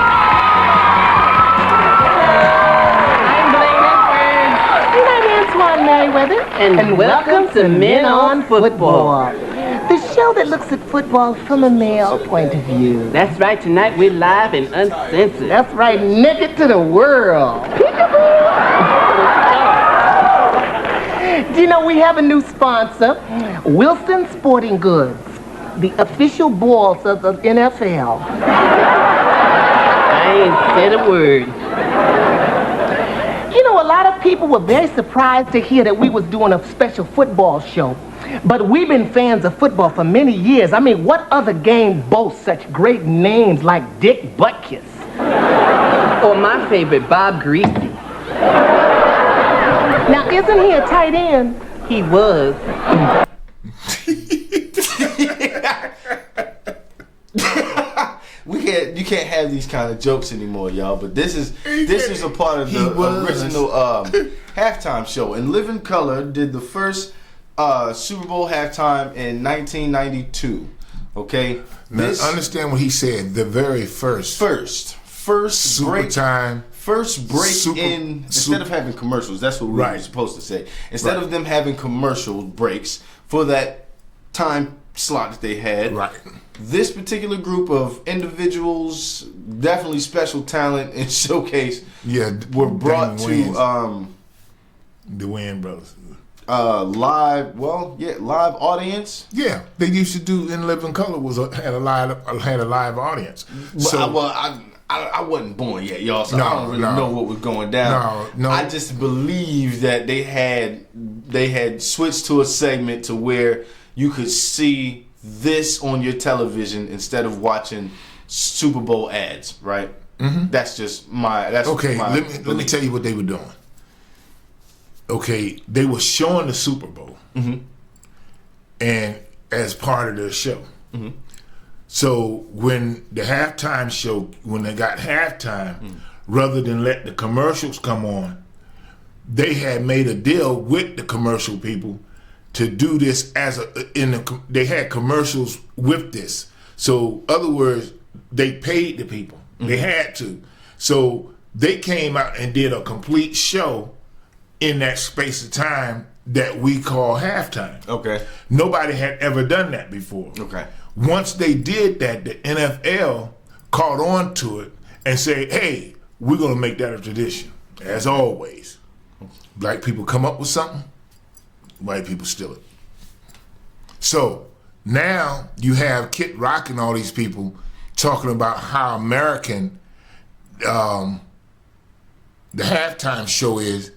I'm Antoine Merriweather, and welcome to Men on Football. The show that looks at football from a male point of view. That's right, tonight we're live and uncensored. That's right, naked to the world. Do you know we have a new sponsor? Wilson Sporting Goods, the official balls of the NFL. I ain't said a word. You know, a lot of people people were very surprised to hear that we was doing a special football show. But we've been fans of football for many years. I mean, what other game boasts such great names like Dick Butkus? Or my favorite, Bob Greasy. Now, isn't he a tight end? He was. You can't have these kind of jokes anymore, y'all. But this is a part of the original halftime show. And Living Color did the first Super Bowl halftime in 1992. Okay, Now understand what he said. The very first Super break time. First break instead of having commercials. That's what we were supposed to say. Instead of them having commercial breaks for that time slot that they had. Right. This particular group of individuals, definitely special talent and showcase, were brought to the Wayans brothers. live audience. Yeah, they used to do in Living Color had a live audience. I wasn't born yet, y'all, so I don't really know what was going down. No. I just believe that they had switched to a segment to where you could see this on your television instead of watching Super Bowl ads, right? Mm-hmm. That's just my. Let me tell you what they were doing. Okay, they were showing the Super Bowl, and as part of their show. Mm-hmm. So when the halftime show, when they got halftime, rather than let the commercials come on, they had made a deal with the commercial people to do this they had commercials with this. So, other words, they paid the people. They had to. So they came out and did a complete show in that space of time that we call halftime. Okay. Nobody had ever done that before. Okay. Once they did that, the NFL caught on to it and said, hey, we're going to make that a tradition. As always, black people come up with something, white people steal it. So now you have Kid Rock and all these people talking about how American the halftime show is,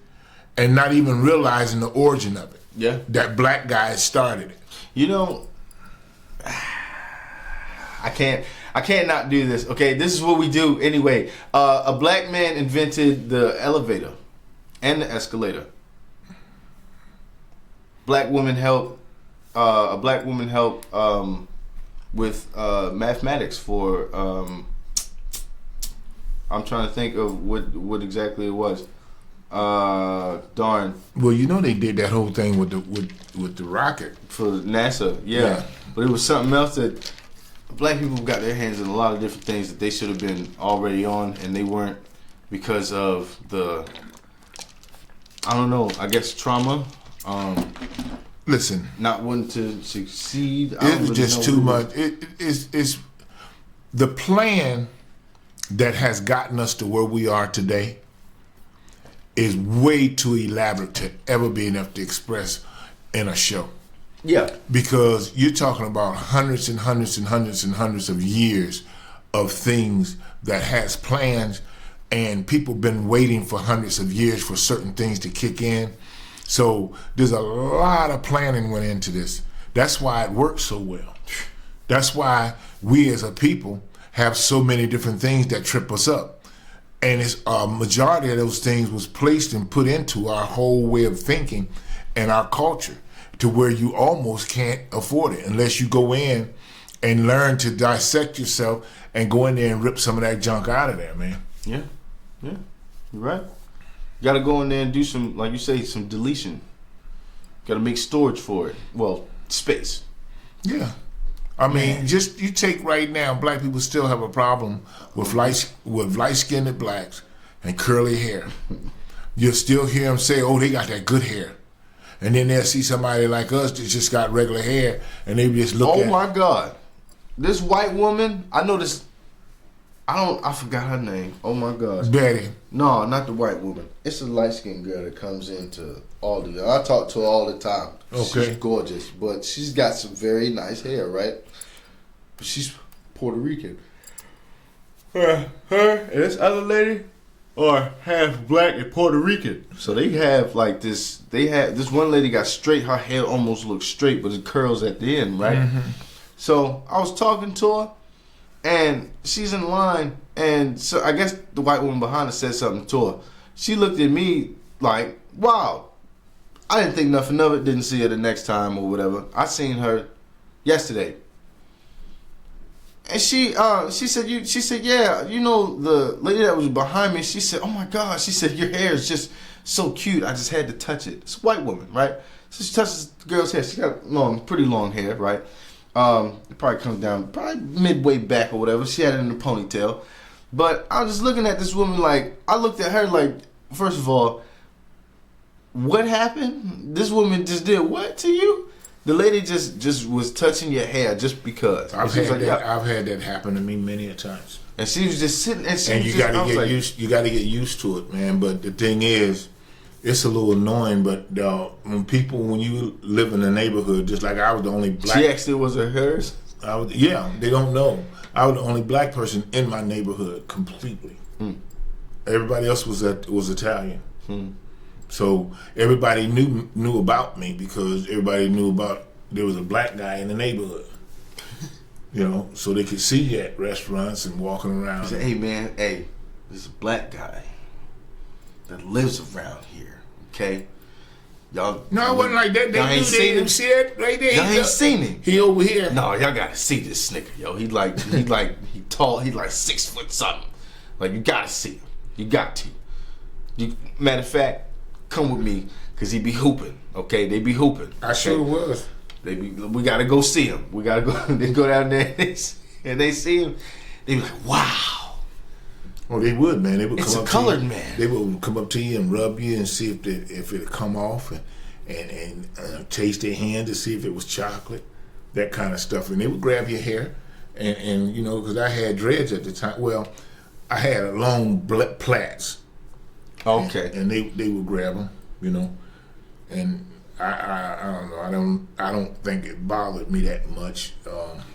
and not even realizing the origin of it. Yeah. That black guys started it. You know, I can't not do this. Okay, this is what we do anyway. A black man invented the elevator and the escalator. Black woman helped. A black woman helped with mathematics for. I'm trying to think of what exactly it was. Darn. Well, you know they did that whole thing with the rocket for NASA. Yeah, but it was something else that black people got their hands in a lot of different things that they should have been already on, and they weren't because of the. I don't know. I guess trauma. Listen, not wanting to succeed. It was just too much. It's the plan that has gotten us to where we are today is way too elaborate to ever be enough to express in a show. Yeah. Because you're talking about hundreds and hundreds and hundreds and hundreds of years of things that has plans, and people been waiting for hundreds of years for certain things to kick in. So there's a lot of planning went into this. That's why it works so well. That's why we as a people have so many different things that trip us up. And it's a majority of those things was placed and put into our whole way of thinking and our culture to where you almost can't afford it unless you go in and learn to dissect yourself and go in there and rip some of that junk out of there, man. Yeah. You're right. You got to go in there and do some, like you say, some deletion. Got to make storage for it. Well, space. Yeah. I mean, just you take right now, black people still have a problem with light-skinned blacks and curly hair. You'll still hear them say, "Oh, they got that good hair," and then they'll see somebody like us that just got regular hair, and they just look. Oh my God, this white woman! I know this. I forgot her name. Oh my gosh. Betty. No, not the white woman. It's a light-skinned girl that comes into all the. I talk to her all the time. Okay. She's gorgeous, but she's got some very nice hair, right? But she's Puerto Rican. Her and this other lady, are half black and Puerto Rican. So they have like this. They have this one lady got straight. Her hair almost looks straight, but it curls at the end, right? Mm-hmm. So I was talking to her, and she's in line, and so I guess the white woman behind her said something to her. She looked at me like, "Wow, I didn't think nothing of it. Didn't see her the next time or whatever. I seen her yesterday." And she said, yeah, you know, the lady that was behind me, she said, "Oh my God," she said, "your hair is just so cute. I just had to touch it." It's a white woman, right? So she touches the girl's hair. She got pretty long hair, right? It probably comes down probably midway back or whatever. She had it in a ponytail. But I was just looking at this woman like, I looked at her like, first of all, what happened? This woman just did what to you? The lady just was touching your hair just because. I've had that happen to me many a times. And she was just sitting and you got to get used. You got to get used to it, man. But the thing is, it's a little annoying. But when you live in a neighborhood, just like I was the only black. She actually was it hers? Yeah, they don't know. I was the only black person in my neighborhood completely. Everybody else was Italian. So everybody knew about me because everybody knew about there was a black guy in the neighborhood. You know, so they could see you at restaurants and walking around. He said, "Hey man, there's a black guy that lives around here. Okay, y'all." No, it wasn't like that. Y'all ain't seen him. See it right there. Y'all ain't seen him. He over here. No, y'all gotta see this nigga, yo. He tall. He like 6 foot something. Like you gotta see him. You got to. Matter of fact, come with me, cause he be hooping. Okay, they be hooping. I sure was. We gotta go see him. We gotta go. They go down there and they see him. They be like, "Wow." Oh, they would, man. They would. It's come a up colored to you. man. They would come up to you and rub you and see if it'd come off and taste their hand to see if it was chocolate, that kind of stuff. And they would grab your hair and you know, because I had dreads at the time. Well, I had long plaits. Okay. And they would grab them, you know, and I don't know. I don't think it bothered me that much.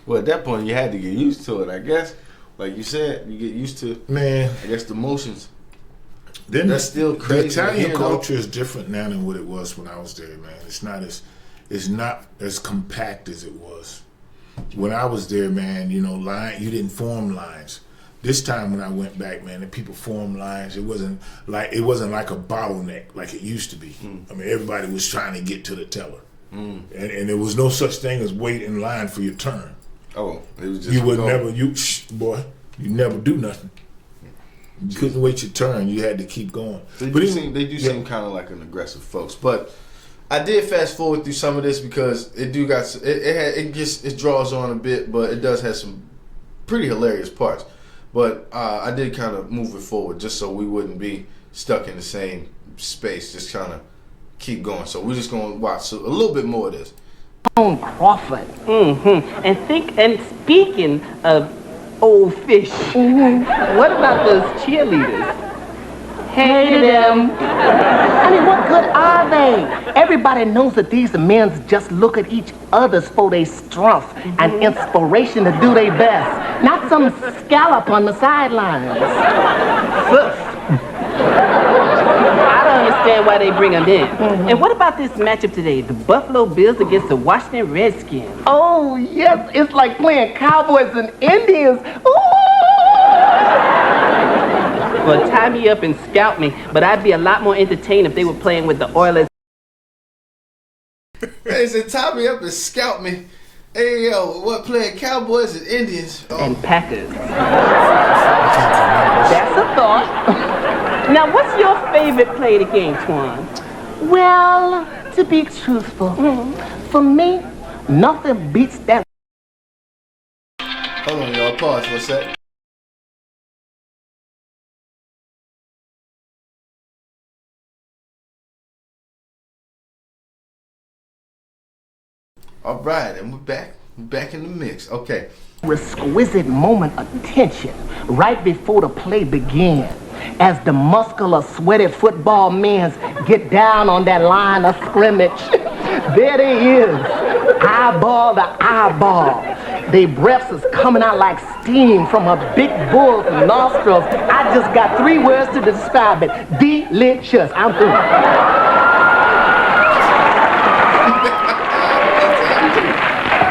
Well, at that point, you had to get used to it, I guess. Like you said, you get used to, man, I guess, the motions. Then that's still crazy. The Italian culture is different now than what it was when I was there, man. It's not as compact as it was when I was there, man. You know, you didn't form lines. This time when I went back, man, the people formed lines. It wasn't like a bottleneck like it used to be. I mean, everybody was trying to get to the teller, and there was no such thing as wait in line for your turn. Oh, it was just you never do nothing. You couldn't wait your turn. You had to keep going. They do seem kind of like an aggressive folks, but I did fast forward through some of this because it draws on a bit, but it does have some pretty hilarious parts. But I did kind of move it forward just so we wouldn't be stuck in the same space, just kind of keep going. So we're just going to watch a little bit more of this. Crawford. And speaking of old fish, what about those cheerleaders? Hated them. I mean, what good are they? Everybody knows that these men just look at each other's for their strength and inspiration to do their best, not some scallop on the sidelines. I don't understand why they bring them in. And what about this matchup today? The Buffalo Bills against the Washington Redskins. Oh, yes, it's like playing Cowboys and Indians. Ooh! Well, tie me up and scout me, but I'd be a lot more entertained if they were playing with the Oilers. They said, "Tie me up and scout me." Hey, yo, what, playing Cowboys and Indians? And Packers. That's a thought. Now, what's your favorite play of the game, Twan? Well, to be truthful, for me, nothing beats that. Hold on, y'all. Pause for a sec. All right, and we're back. We're back in the mix. Okay. Exquisite moment of tension right before the play began, as the muscular, sweaty football men get down on that line of scrimmage. There they is, eyeball to eyeball. Their breaths is coming out like steam from a big bull's nostrils. I just got 3 words to describe it. Delicious. I'm through.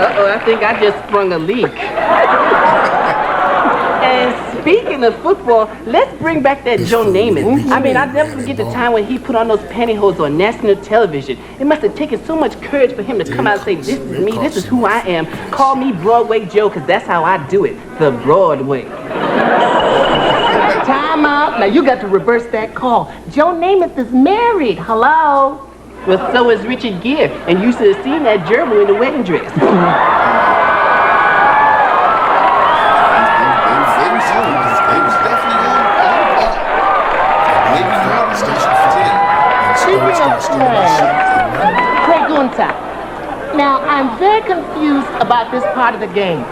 Uh-oh, I think I just sprung a leak. And speaking of football, let's bring back that Joe Namath. I mean, I'll never forget the time when he put on those pantyhose on national television. It must have taken so much courage for him to come out and say, this is me, this is who I am. Call me Broadway Joe, because that's how I do it. The Broadway. Time out. Now you got to reverse that call. Joe Namath is married. Hello? Well, so is Richard Gere, and you should have seen that gerbil in the wedding dress. Craig Gunther. Now, I'm very confused about this part of the game.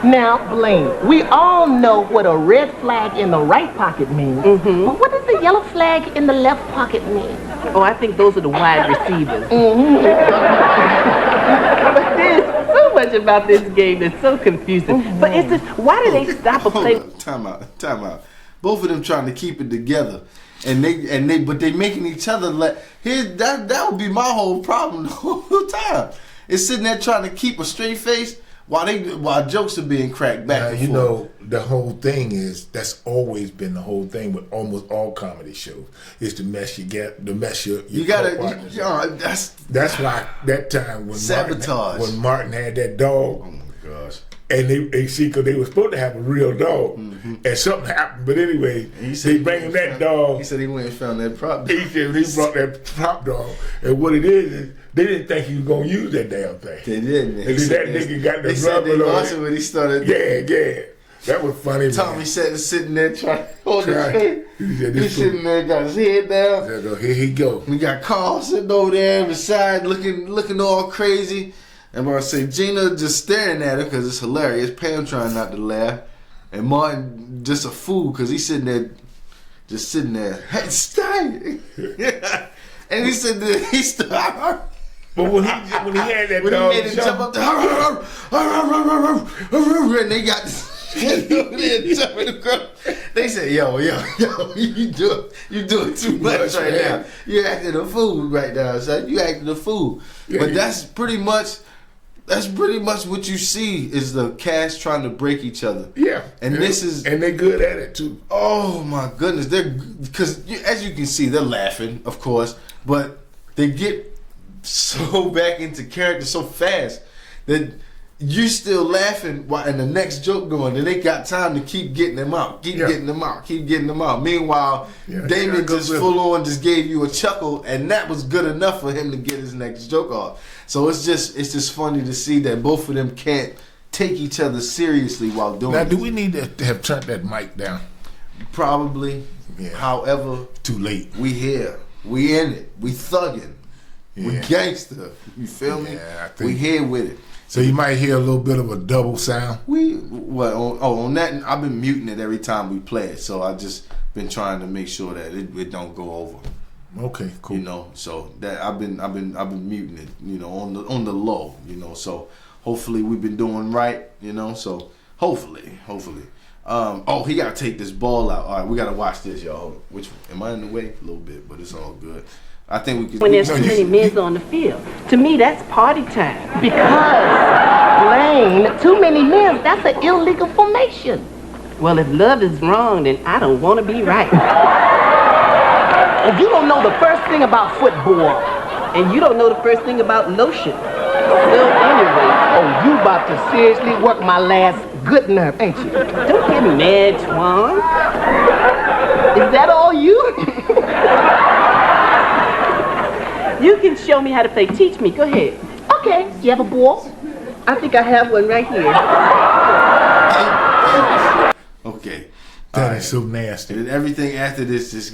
Now, Blaine, we all know what a red flag in the right pocket means. But what does the yellow flag in the left pocket mean? Oh, I think those are the wide receivers. But there's so much about this game that's so confusing. For instance, why do they stop a play? Time out. Both of them trying to keep it together. But they making each other that would be my whole problem the whole time. It's sitting there trying to keep a straight face while jokes are being cracked back and you forth. know, the whole thing is that's always been the whole thing with almost all comedy shows is to mess your You gotta, partners. that's why that time when sabotage. Martin had that dog. Oh my gosh. And they see, because they were supposed to have a real dog, and something happened. But anyway, they bring him that dog. He said he went and found that prop. He said he brought that prop dog, and what it is they didn't think he was gonna use that damn thing. They didn't. And then that nigga got the They said they rubber on lost it. it when he started. Yeah, that was funny. Tommy man. said sitting there trying to hold his Right. head. He said, He's sitting there, got his head down. Here he go. We got Carl sitting over there beside, looking all crazy. And when I say Gina just staring at her because it's hilarious. Pam trying not to laugh, and Martin just a fool because he's sitting there, Hey, stop! And he said that he stopped. But when he had that When dog he made it jump up there, and they got jumping across. They said, yo, you doing too much right now. You acting a fool right now, son. You acting a fool. But that's pretty much what you see is the cast trying to break each other. Yeah, and they're good at it too. Oh my goodness, because as you can see, they're laughing, of course, but they get so back into character so fast that you still laughing while and the next joke going, and they got time to keep getting them out, keep getting them out. Meanwhile, Damon just full on just gave you a chuckle, and that was good enough for him to get his next joke off. So it's just funny to see that both of them can't take each other seriously while doing Now, it. do we need to have turned that mic down? Probably. Yeah. However, Too late. we here, we in it, we thugging, we gangster. You feel me? Yeah, I think- We here with it. So you might hear a little bit of a double sound. On that, I've been muting it every time we play it, so I just been trying to make sure that it don't go over. Okay, cool. You know, so that I've been muting it, you know, on the low, you know. So hopefully we've been doing right, you know. So hopefully. He gotta take this ball out. All right, we gotta watch this, y'all. Which am I in the way? A little bit, but it's all good. I think we can. When there's too many men on the field. To me, that's party time. Because, Blaine, too many men, that's an illegal formation. Well, if love is wrong, then I don't want to be right. And you don't know the first thing about football. And you don't know the first thing about lotion. Well, anyway, you about to seriously work my last good nerve, ain't you? Don't get mad, Twan. Is that all you? You can show me how to play. Teach me. Go ahead. Okay, you have a ball? I think I have one right here. Okay. That is so nasty. And everything after this just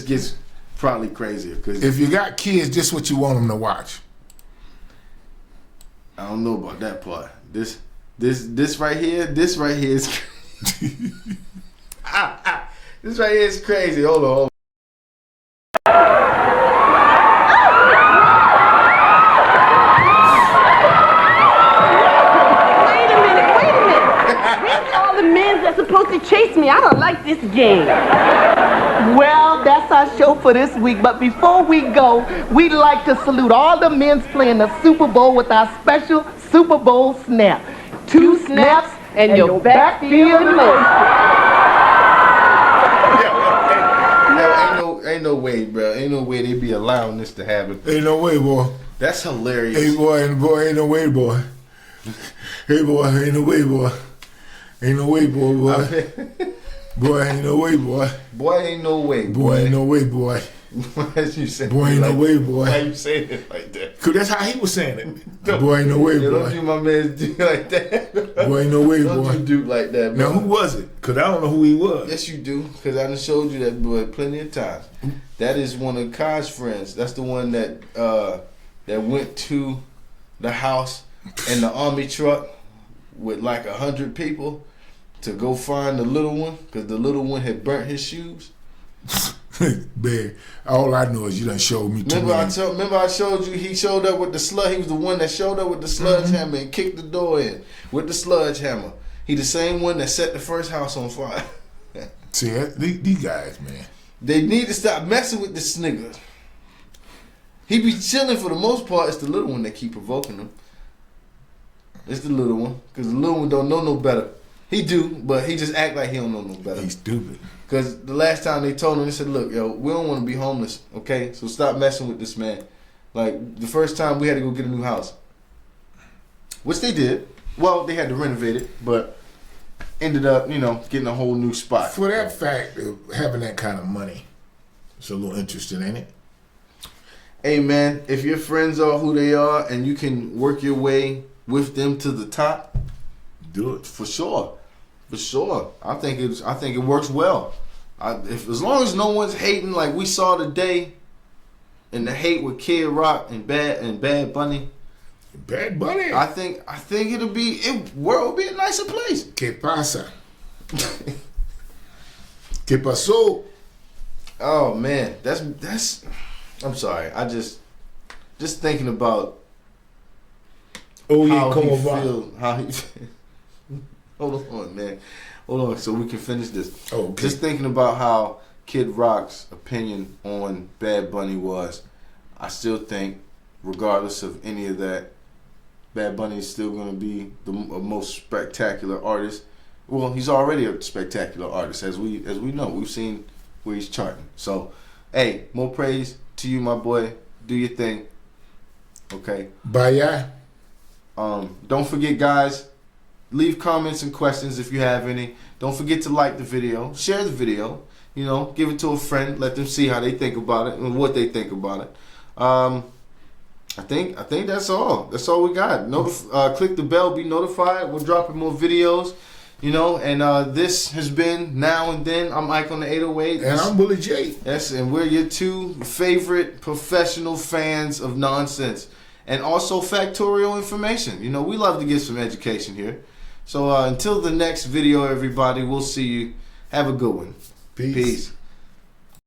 gets probably crazier because If you got kids, just what you want them to watch. I don't know about that part. This right here is this right here is crazy. Hold on. Wait a minute. chase me. I don't like this game. Well, that's our show for this week. But before we go, we'd like to salute all the men playing the Super Bowl with our special Super Bowl snap. 2 snaps and your backfield motion. Ain't no way, bro. Ain't no way they be allowing this to happen. Ain't no way, boy. That's hilarious. Hey, boy, ain't no way, boy. Hey, boy, ain't no way, boy. Ain't no way, boy. Boy, ain't no way, boy. Boy, ain't no way, Boy, ain't no way, boy. Why you saying Boy, ain't no way, boy. Why you saying it like that? Cause that's how he was saying it. Boy, ain't no way, Yeah, don't do boy. my man Duke like that. Boy, ain't no way, Don't boy. do Duke like that, bro. Now, who was it? Cause I don't know who he was. Yes, you do, because I done showed you that boy plenty of times. That is one of Kai's friends. That's the one that went to the house in the army truck with like 100 people to go find the little one, because the little one had burnt his shoes. Man, all I know is you done showed me too Remember many. remember I showed you he showed up with the sludge. He was the one that showed up with the sledgehammer and kicked the door in with the sledgehammer. He the same one that set the first house on fire. See, these guys, man. They need to stop messing with this nigga. He be chilling for the most part. It's the little one that keep provoking him. It's the little one, because the little one don't know no better. He do, but he just act like he don't know no better. He's stupid. Because the last time they told him, they said, look, yo, we don't want to be homeless, okay? So stop messing with this man. Like, the first time we had to go get a new house. Which they did. Well, they had to renovate it, but ended up, getting a whole new spot. For that fact of having that kind of money, it's a little interesting, ain't it? Hey, man, if your friends are who they are and you can work your way with them to the top, Do it. for sure. For sure. I think it works well. As long as no one's hating like we saw today, and the hate with Kid Rock and Bad Bunny, Bad Bunny. I think world will be a nicer place. ¿Qué pasa? ¿Qué pasó? Oh man, that's I'm sorry. I just thinking about Oh yeah, how come he on, feel, how he Hold on, man. Hold on, so we can finish this. Oh, okay. Just thinking about how Kid Rock's opinion on Bad Bunny was, I still think, regardless of any of that, Bad Bunny is still going to be the most spectacular artist. Well, he's already a spectacular artist, as we know. We've seen where he's charting. So, hey, more praise to you, my boy. Do your thing. Okay. Bye. Don't forget, guys. Leave comments and questions if you have any. Don't forget to like the video, share the video. Give it to a friend. Let them see how they think about it and what they think about it. I think that's all. That's all we got. Click the bell, be notified. We're dropping more videos. And this has been Now and Then. I'm Ike on the 808. And I'm Bully J. Yes, and we're your two favorite professional fans of nonsense and also factorial information. We love to get some education here. So until the next video, everybody, we'll see you. Have a good one. Peace. Peace.